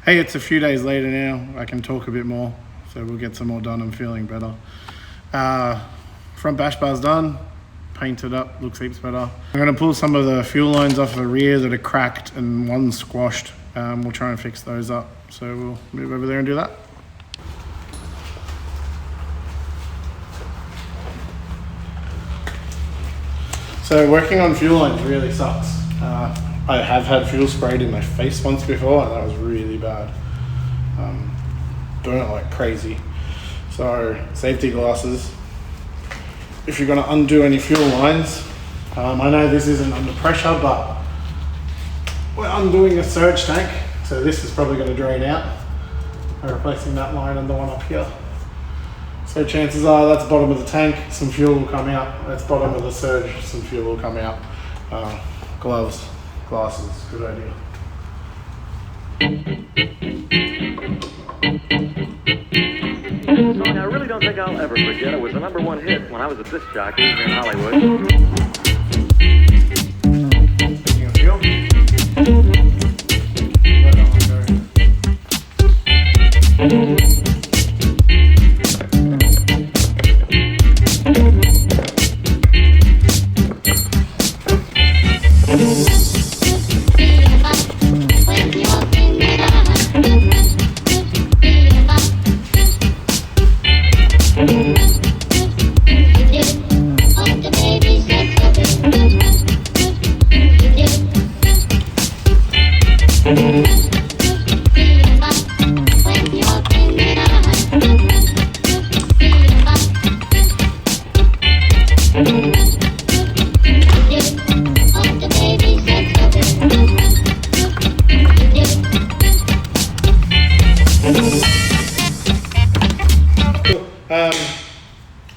Hey, it's a few days later now. I can talk a bit more, so we'll get some more done. I'm feeling better. Front bash bar's done, painted up, looks heaps better. I'm gonna pull some of the fuel lines off the rear that are cracked and one squashed. We'll try and fix those up. So we'll move over there and do that. So working on fuel lines really sucks. I have had fuel sprayed in my face once before and that was really bad. Doing it like crazy. So safety glasses. If you're gonna undo any fuel lines, I know this isn't under pressure, but we're undoing a surge tank. So this is probably gonna drain out. I'm replacing that line and the one up here. So chances are that's bottom of the tank, some fuel will come out. That's bottom of the surge, some fuel will come out. Gloves, glasses, good idea. Song I really don't think I'll ever forget. It was the #1 hit when I was a disc jockey in Hollywood. Speaking of fuel, let that one go.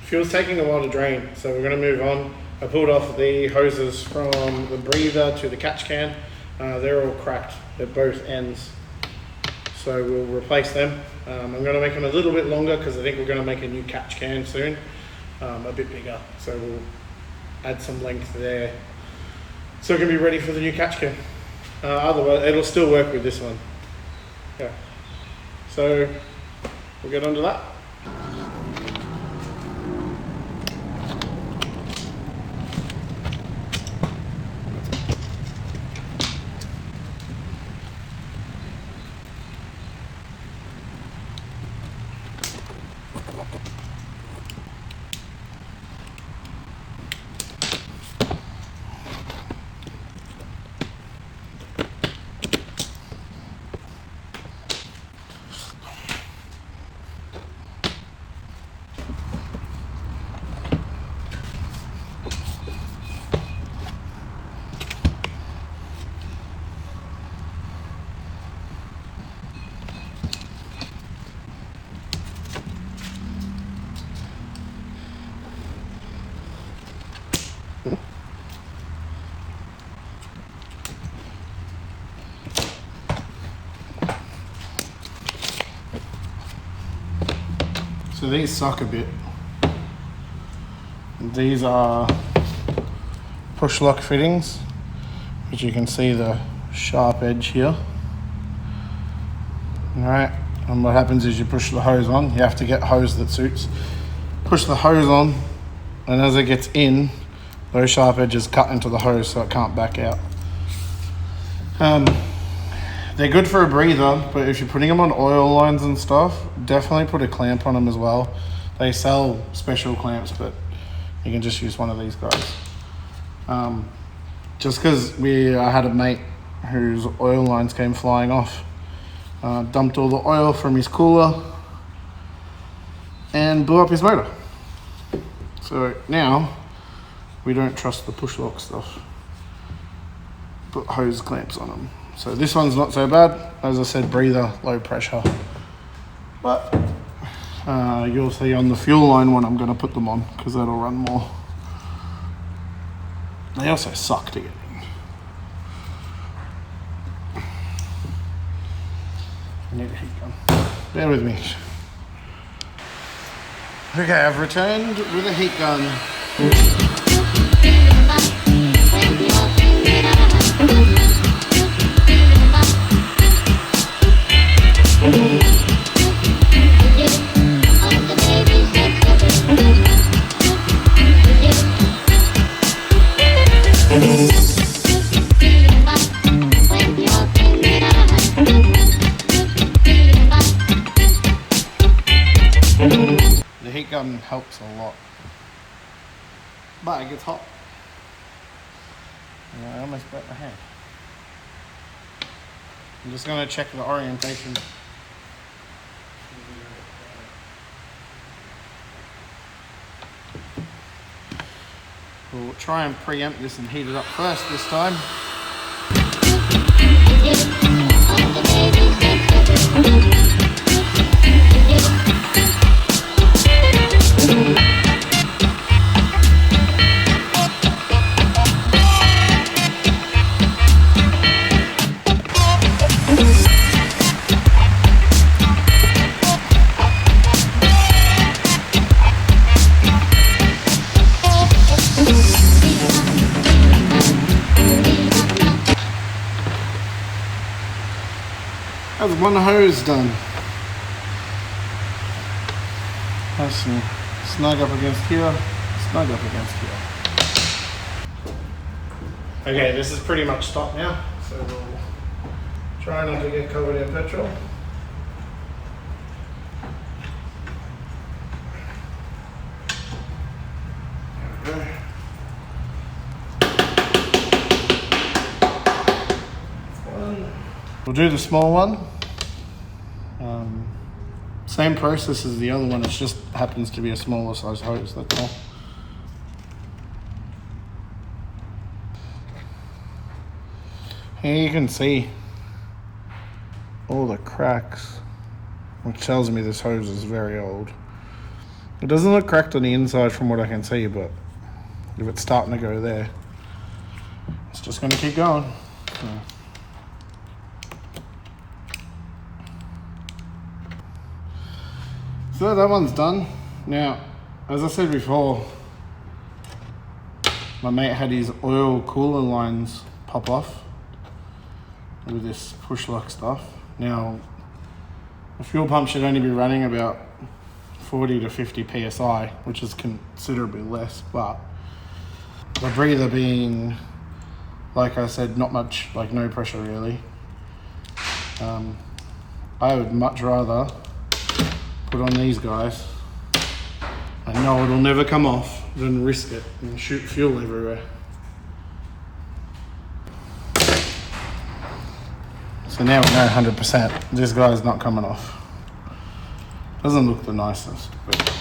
Fuel's taking a while to drain, so we're going to move on. I pulled off the hoses from the breather to the catch can. They're all cracked at both ends, so we'll replace them. I'm going to make them a little bit longer because I think we're going to make a new catch can soon, a bit bigger, so we'll add some length there so it can be ready for the new catch can. Otherwise it'll still work with this one. Yeah, so we'll get onto that. So these suck a bit. These are push lock fittings, which you can see the sharp edge here. Alright, and what happens is you push the hose on. You have to get hose that suits. Push the hose on, and as it gets in, those sharp edges cut into the hose so it can't back out. They're good for a breather, but if you're putting them on oil lines and stuff, definitely put a clamp on them as well. They sell special clamps, but you can just use one of these guys. Just because I had a mate whose oil lines came flying off, dumped all the oil from his cooler and blew up his motor. So now we don't trust the push lock stuff. Put hose clamps on them. So this one's not so bad. As I said, breather, low pressure. But you'll see on the fuel line one, I'm going to put them on because that'll run more. They also suck to get in. I need a heat gun. Bear with me. Okay, I've returned with a heat gun. helps a lot. But it gets hot. And I almost burnt my hand. I'm just going to check the orientation. We'll try and preempt this and heat it up first this time. That's one hose done. Nice and snug up against here, snug up against here. Okay, this is pretty much stopped now, so we'll try not to get covered in petrol. There we go. We'll do the small one. Same process as the other one, it just happens to be a smaller size hose, that's all. Here you can see all the cracks, which tells me this hose is very old. It doesn't look cracked on the inside from what I can see, but if it's starting to go there, it's just going to keep going. So that one's done. Now, as I said before, my mate had his oil cooler lines pop off with this push lock stuff. Now, the fuel pump should only be running about 40 to 50 psi, which is considerably less, but the breather being, like I said, not much, like no pressure really. I would much rather put on these guys. I know it'll never come off than risk it and shoot fuel everywhere. So now we know 100% this guy's not coming off. Doesn't look the nicest, but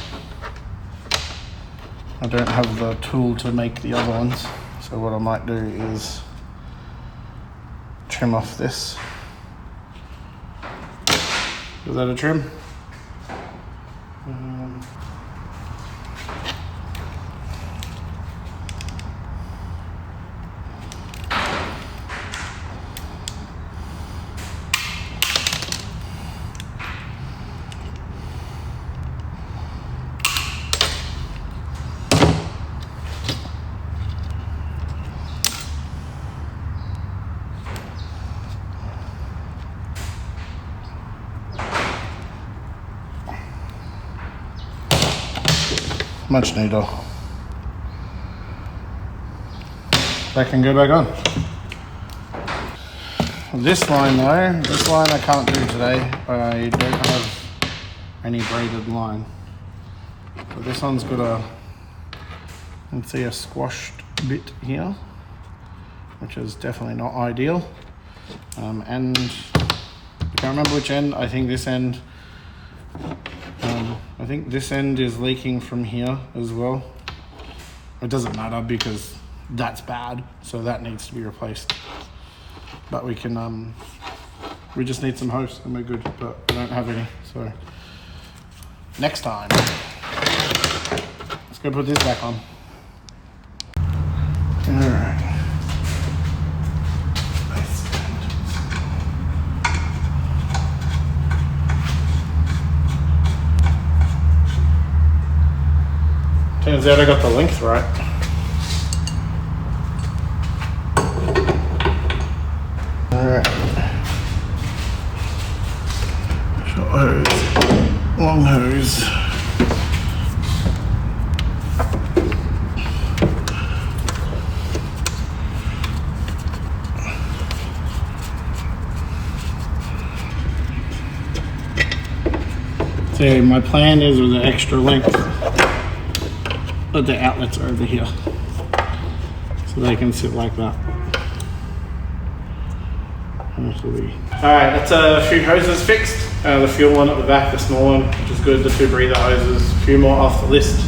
I don't have the tool to make the other ones. So what I might do is trim off this. Is that a trim? Much neater. That can go back on. This line though, this line I can't do today. I don't have any braided line. But this one's got a, you can see a squashed bit here, which is definitely not ideal. And I can't remember which end. I think this end. I think this end is leaking from here as well. It doesn't matter because that's bad, so that needs to be replaced. But we can, we just need some hose and we're good, but we don't have any, so next time. Let's go put this back on. All right. Turns out I got the length right. Alright. Short hose, long hose. So my plan is with an extra length but the outlets are over here. So they can sit like that. Alright, that's a few hoses fixed. The fuel one at the back, the small one, which is good. The 2 breather hoses, a few more off the list.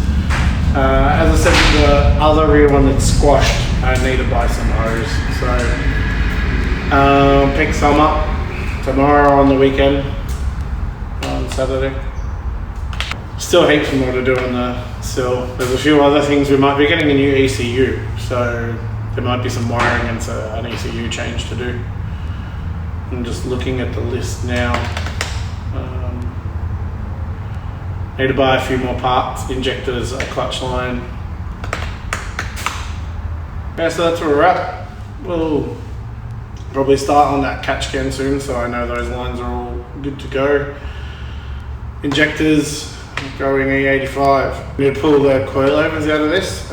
As I said, the other rear one that's squashed, I need to buy some hose. So, pick some up tomorrow on the weekend, on Saturday. Still heaps more to do on the Sil. There's a few other things. We might be getting a new ECU, so there might be some wiring and an ECU change to do. I'm just looking at the list now. Need to buy a few more parts, injectors, a clutch line. Yeah, so that's where we're at. We'll probably start on that catch can soon, so I know those lines are all good to go. Injectors, going E85. We need to pull the coilovers out of this.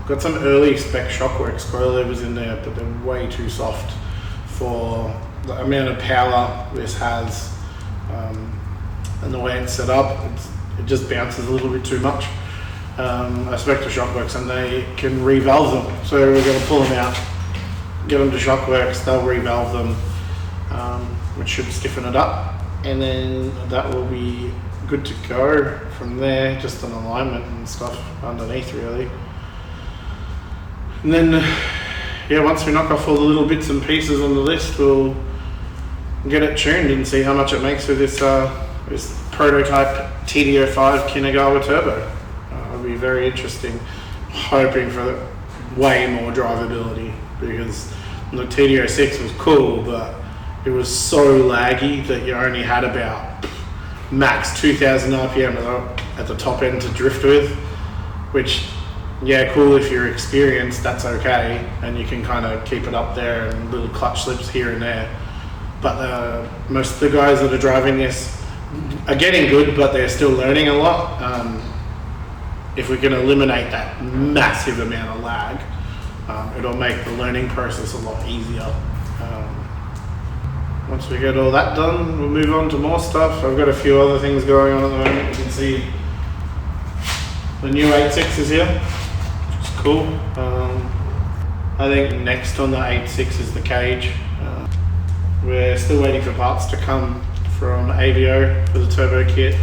Got some early spec Shockworks coilovers in there, but they're way too soft for the amount of power this has, and the way it's set up. It just bounces a little bit too much. I spoke to Shockworks and they can revalve them, so we're going to pull them out, get them to Shockworks, they'll revalve them, which should stiffen it up, and then that will be good to go from there. Just an alignment and stuff underneath really. And then yeah, once we knock off all the little bits and pieces on the list, we'll get it tuned and see how much it makes with this this prototype TD05 Kinagawa turbo. It'll be very interesting. Hoping for way more drivability, because the TD06 was cool, but it was so laggy that you only had about max 2000 RPM at the top end to drift with, which, yeah, cool if you're experienced, that's okay, and you can kind of keep it up there and little clutch slips here and there. But most of the guys that are driving this are getting good, but they're still learning a lot. If we can eliminate that massive amount of lag, it'll make the learning process a lot easier. Once we get all that done, we'll move on to more stuff. I've got a few other things going on at the moment. You can see the new 8.6 is here, which is cool. I think next on the 8.6 is the cage. We're still waiting for parts to come from AVO for the turbo kit,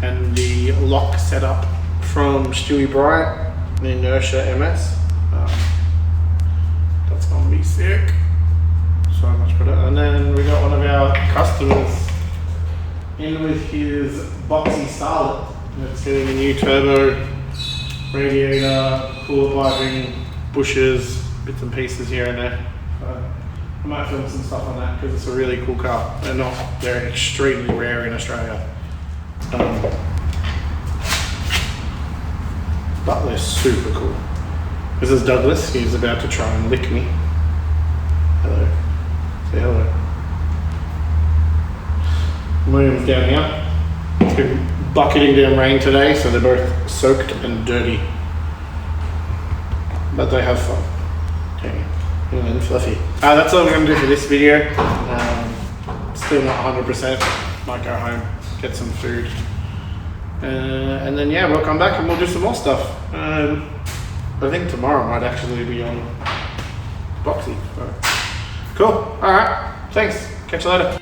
and the lock setup from Stewie Bryant, the Inertia MS. That's gonna be sick. So much better. And then we got one of our customers in with his boxy Starlet. It's getting a new turbo, radiator, cooler piping, bushes, bits and pieces here and there. I might film some stuff on that because it's a really cool car. They're extremely rare in Australia. But they're super cool. This is Douglas. He's about to try and lick me. Hello. Say hello. William's down here. It's been bucketing down rain today, so they're both soaked and dirty. But they have fun. Okay. And fluffy. That's all I'm going to do for this video. Still not 100%. Might go home, get some food. And then yeah, we'll come back and we'll do some more stuff. I think tomorrow might actually be on Boxy. Cool. Alright. Thanks. Catch you later.